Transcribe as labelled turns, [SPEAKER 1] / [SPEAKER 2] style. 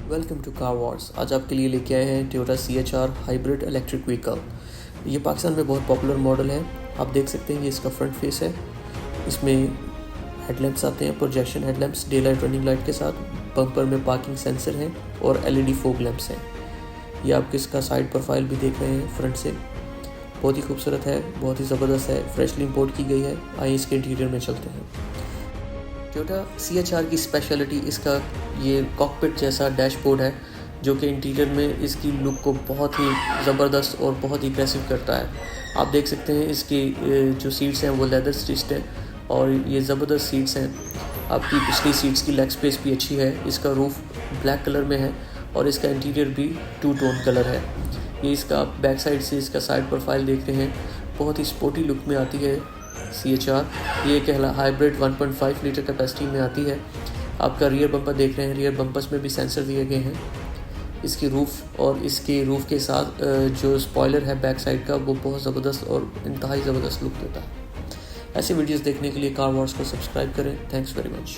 [SPEAKER 1] Welcome to car Wars. आज आपके लिए लेके आए हैं Toyota CHR hybrid electric vehicle. ये पाकिस्तान में बहुत पॉपुलर मॉडल है। आप देख सकते हैं ये इसका फ्रंट फेस है। इसमें हेडलैम्प्स आते हैं, projection headlamps day light running light के साथ। बम्पर में पार्किंग सेंसर हैं और LED फोग लैंप्स हैं। ये आप इसका साइड प्रोफाइल भी देख रहे हैं फ्रंट से। बहुत ही खूबसूरत है, बहुत ही ज़बरदस्त है, फ्रेशली इंपोर्ट की गई है। आइए इसके इंटीरियर में चलते हैं। टोयोटा CHR की स्पेशलिटी इसका ये कॉकपिट जैसा डैशबोर्ड है, जो कि इंटीरियर में इसकी लुक को बहुत ही ज़बरदस्त और बहुत ही इम्प्रेसिव करता है। आप देख सकते हैं इसकी जो सीट्स हैं वो लेदर स्टिच्ड हैं और ये ज़बरदस्त सीट्स हैं। आपकी पिछली सीट्स की लेग स्पेस भी अच्छी है। इसका रूफ ब्लैक कलर में है और इसका इंटीरियर भी 2 टोन कलर है। ये इसका बैक साइड से इसका साइड प्रोफाइल देख रहे हैं, बहुत ही स्पोर्टी लुक में आती है CHR। ये एक हाइब्रिड 1.5 लीटर कैपेसिटी में आती है। आपका रियर बम्पर देख रहे हैं, रियर बम्पर्स में भी सेंसर दिए गए हैं। इसकी रूफ़ और इसके रूफ़ के साथ जो स्पॉइलर है बैक साइड का, वो बहुत ज़बरदस्त और इंतहाई ज़बरदस्त लुक देता है। ऐसे वीडियोस देखने के लिए कार वॉर्स को सब्सक्राइब करें। Thanks very much.